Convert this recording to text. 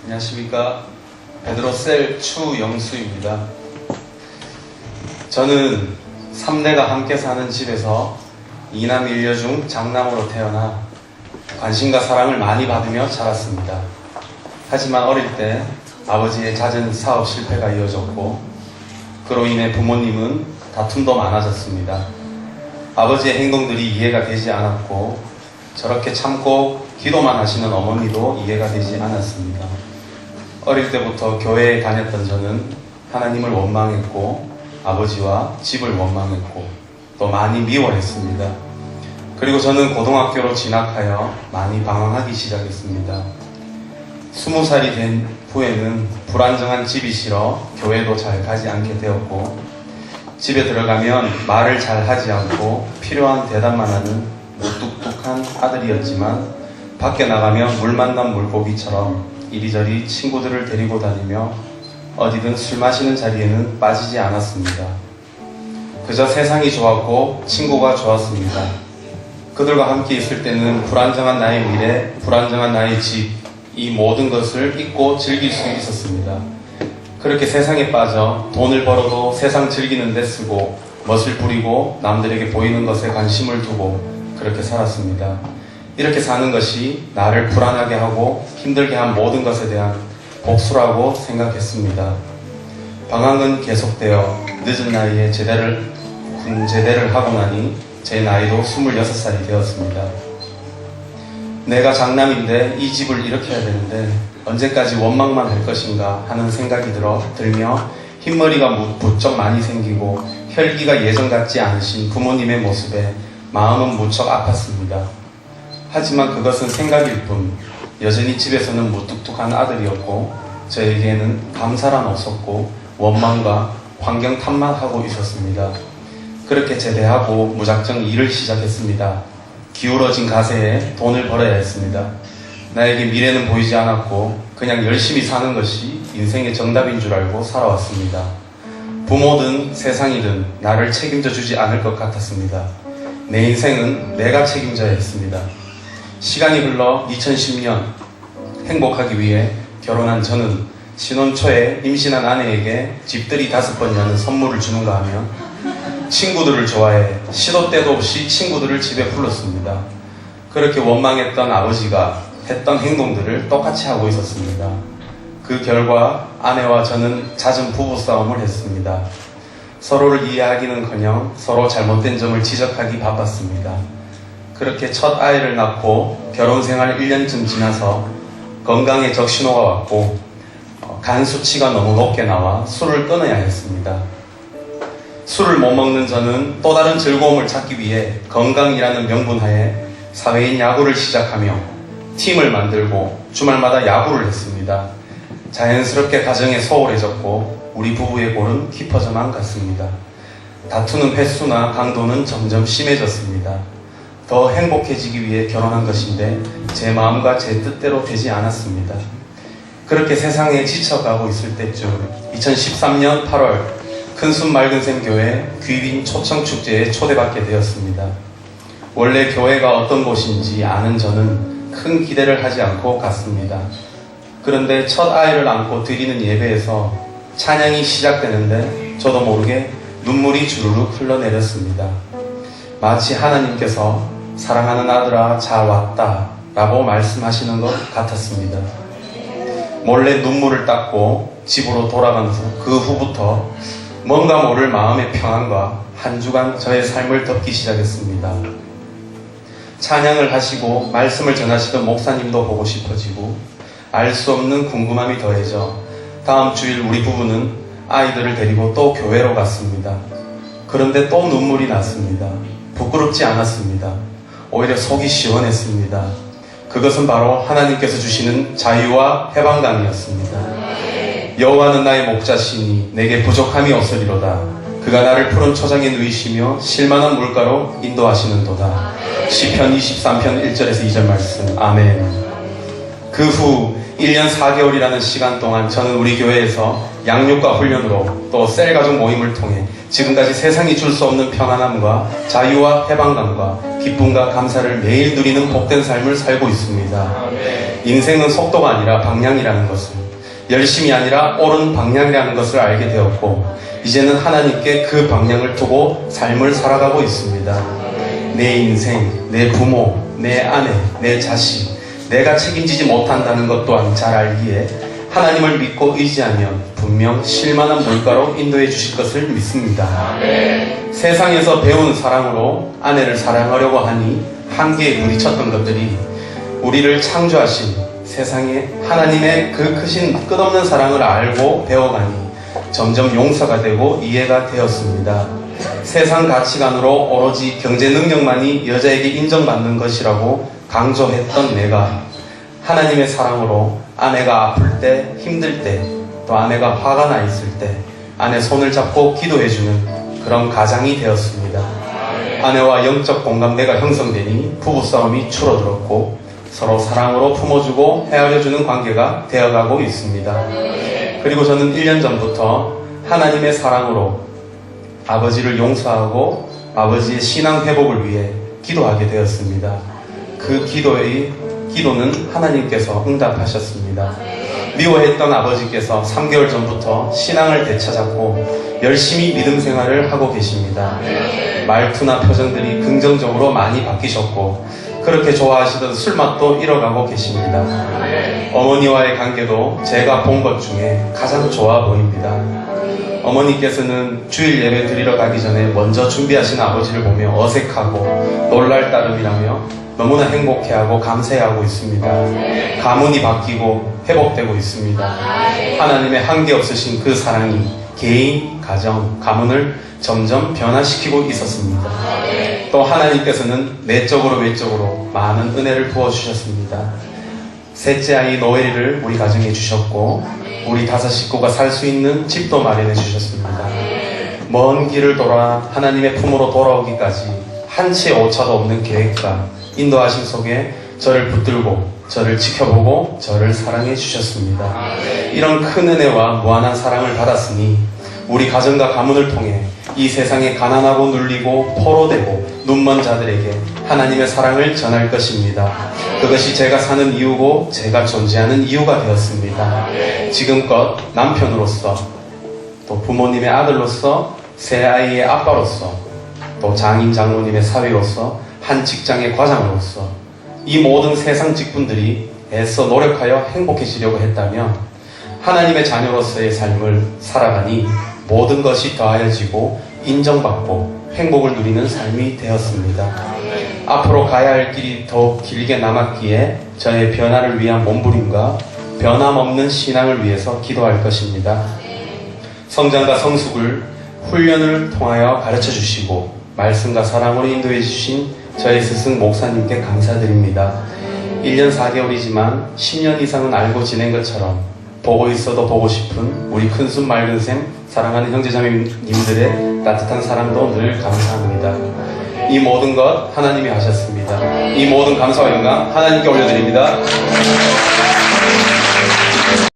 안녕하십니까. 베드로셀 추영수입니다. 저는 3대가 함께 사는 집에서 이남 일녀 중 장남으로 태어나 관심과 사랑을 많이 받으며 자랐습니다. 하지만 어릴 때 아버지의 잦은 사업 실패가 이어졌고 그로 인해 부모님은 다툼도 많아졌습니다. 아버지의 행동들이 이해가 되지 않았고 저렇게 참고 기도만 하시는 어머니도 이해가 되지 않았습니다. 어릴 때부터 교회에 다녔던 저는 하나님을 원망했고 아버지와 집을 원망했고 또 많이 미워했습니다. 그리고 저는 고등학교로 진학하여 많이 방황하기 시작했습니다. 20살이 된 후에는 불안정한 집이 싫어 교회도 잘 가지 않게 되었고 집에 들어가면 말을 잘 하지 않고 필요한 대답만 하는 무뚝뚝한 아들이었지만 밖에 나가면 물 만난 물고기처럼 이리저리 친구들을 데리고 다니며 어디든 술 마시는 자리에는 빠지지 않았습니다. 그저 세상이 좋았고 친구가 좋았습니다. 그들과 함께 있을 때는 불안정한 나의 미래, 불안정한 나의 집, 이 모든 것을 잊고 즐길 수 있었습니다. 그렇게 세상에 빠져 돈을 벌어도 세상 즐기는 데 쓰고 멋을 부리고 남들에게 보이는 것에 관심을 두고 그렇게 살았습니다. 이렇게 사는 것이 나를 불안하게 하고 힘들게 한 모든 것에 대한 복수라고 생각했습니다. 방황은 계속되어 늦은 나이에 군 제대를 하고 나니 제 나이도 26살이 되었습니다. 내가 장남인데 이 집을 일으켜야 되는데 언제까지 원망만 할 것인가 하는 생각이 들며 흰머리가 부쩍 많이 생기고 혈기가 예전 같지 않으신 부모님의 모습에 마음은 무척 아팠습니다. 하지만 그것은 생각일 뿐 여전히 집에서는 무뚝뚝한 아들이었고 저에게는 감사란 없었고 원망과 환경 탓만 하고 있었습니다. 그렇게 제대하고 무작정 일을 시작했습니다. 기울어진 가세에 돈을 벌어야 했습니다. 나에게 미래는 보이지 않았고 그냥 열심히 사는 것이 인생의 정답인 줄 알고 살아왔습니다. 부모든 세상이든 나를 책임져 주지 않을 것 같았습니다. 내 인생은 내가 책임져야 했습니다. 시간이 흘러 2010년 행복하기 위해 결혼한 저는 신혼 초에 임신한 아내에게 집들이 5번 여는 선물을 주는가 하면 친구들을 좋아해 시도 때도 없이 친구들을 집에 불렀습니다. 그렇게 원망했던 아버지가 했던 행동들을 똑같이 하고 있었습니다. 그 결과 아내와 저는 잦은 부부싸움을 했습니다. 서로를 이해하기는커녕 서로 잘못된 점을 지적하기 바빴습니다. 그렇게 첫 아이를 낳고 결혼생활 1년쯤 지나서 건강에 적신호가 왔고 간 수치가 너무 높게 나와 술을 끊어야 했습니다. 술을 못 먹는 저는 또 다른 즐거움을 찾기 위해 건강이라는 명분하에 사회인 야구를 시작하며 팀을 만들고 주말마다 야구를 했습니다. 자연스럽게 가정에 소홀해졌고 우리 부부의 골은 깊어져만 갔습니다. 다투는 횟수나 강도는 점점 심해졌습니다. 더 행복해지기 위해 결혼한 것인데 제 마음과 제 뜻대로 되지 않았습니다. 그렇게 세상에 지쳐가고 있을 때쯤 2013년 8월 큰순 맑은샘 교회 귀빈 초청축제에 초대받게 되었습니다. 원래 교회가 어떤 곳인지 아는 저는 큰 기대를 하지 않고 갔습니다. 그런데 첫 아이를 안고 드리는 예배에서 찬양이 시작되는데 저도 모르게 눈물이 주르륵 흘러내렸습니다. 마치 하나님께서 사랑하는 아들아 잘 왔다 라고 말씀하시는 것 같았습니다. 몰래 눈물을 닦고 집으로 돌아간 그 후부터 뭔가 모를 마음의 평안과 한 주간 저의 삶을 덮기 시작했습니다. 찬양을 하시고 말씀을 전하시던 목사님도 보고 싶어지고 알 수 없는 궁금함이 더해져 다음 주일 우리 부부는 아이들을 데리고 또 교회로 갔습니다. 그런데 또 눈물이 났습니다. 부끄럽지 않았습니다. 오히려 속이 시원했습니다. 그것은 바로 하나님께서 주시는 자유와 해방감이었습니다. 여호와는 나의 목자시니 내게 부족함이 없으리로다. 그가 나를 푸른 초장에 누이시며 실만한 물가로 인도하시는도다. 시편 23편 1절에서 2절 말씀. 아멘. 그 후 1년 4개월이라는 시간 동안 저는 우리 교회에서 양육과 훈련으로 또 셀 가족 모임을 통해 지금까지 세상이 줄 수 없는 평안함과 자유와 해방감과 기쁨과 감사를 매일 누리는 복된 삶을 살고 있습니다. 인생은 속도가 아니라 방향이라는 것을, 열심이 아니라 옳은 방향이라는 것을 알게 되었고, 이제는 하나님께 그 방향을 두고 삶을 살아가고 있습니다. 내 인생, 내 부모, 내 아내, 내 자식, 내가 책임지지 못한다는 것 또한 잘 알기에 하나님을 믿고 의지하면 분명 실만한 물가로 인도해 주실 것을 믿습니다. 세상에서 배운 사랑으로 아내를 사랑하려고 하니 한계에 부딪혔던 것들이 우리를 창조하신 세상에 하나님의 그 크신 끝없는 사랑을 알고 배워가니 점점 용서가 되고 이해가 되었습니다. 세상 가치관으로 오로지 경제 능력만이 여자에게 인정받는 것이라고 강조했던 내가 하나님의 사랑으로 아내가 아플 때, 힘들 때, 또 아내가 화가 나 있을 때 아내 손을 잡고 기도해주는 그런 가장이 되었습니다. 아내와 영적 공감대가 형성되니 부부싸움이 줄어들었고 서로 사랑으로 품어주고 헤아려주는 관계가 되어가고 있습니다. 그리고 저는 1년 전부터 하나님의 사랑으로 아버지를 용서하고 아버지의 신앙 회복을 위해 기도하게 되었습니다. 그 기도는 하나님께서 응답하셨습니다. 미워했던 아버지께서 3개월 전부터 신앙을 되찾았고 열심히 믿음 생활을 하고 계십니다. 말투나 표정들이 긍정적으로 많이 바뀌셨고 그렇게 좋아하시던 술맛도 잃어가고 계십니다. 어머니와의 관계도 제가 본 것 중에 가장 좋아 보입니다. 어머니께서는 주일 예배 드리러 가기 전에 먼저 준비하신 아버지를 보며 어색하고 놀랄 따름이라며 너무나 행복해하고 감사해하고 있습니다. 가문이 바뀌고 회복되고 있습니다. 하나님의 한계 없으신 그 사랑이 개인, 가정, 가문을 점점 변화시키고 있었습니다. 또 하나님께서는 내적으로 외적으로 많은 은혜를 부어주셨습니다. 셋째 아이 노엘이를 우리 가정에 주셨고 우리 5 식구가 살 수 있는 집도 마련해 주셨습니다. 먼 길을 돌아 하나님의 품으로 돌아오기까지 한치의 오차도 없는 계획과 인도하심 속에 저를 붙들고 저를 지켜보고 저를 사랑해 주셨습니다. 이런 큰 은혜와 무한한 사랑을 받았으니 우리 가정과 가문을 통해 이 세상에 가난하고 눌리고 포로되고 눈먼 자들에게 하나님의 사랑을 전할 것입니다. 그것이 제가 사는 이유고 제가 존재하는 이유가 되었습니다. 지금껏 남편으로서 또 부모님의 아들로서 세 아이의 아빠로서 또 장인 장모님의 사위로서 한 직장의 과장으로서 이 모든 세상 직분들이 애써 노력하여 행복해지려고 했다면 하나님의 자녀로서의 삶을 살아가니 모든 것이 더하여지고 인정받고 행복을 누리는 삶이 되었습니다. 앞으로 가야 할 길이 더욱 길게 남았기에 저의 변화를 위한 몸부림과 변함없는 신앙을 위해서 기도할 것입니다. 성장과 성숙을 훈련을 통하여 가르쳐 주시고 말씀과 사랑으로 인도해 주신 저의 스승 목사님께 감사드립니다. 1년 4개월이지만 10년 이상은 알고 지낸 것처럼 보고 있어도 보고 싶은 우리 큰순 맑은샘 사랑하는 형제자매님들의 따뜻한 사랑도 늘 감사합니다. 이 모든 것 하나님이 하셨습니다. 이 모든 감사와 영광 하나님께 올려드립니다.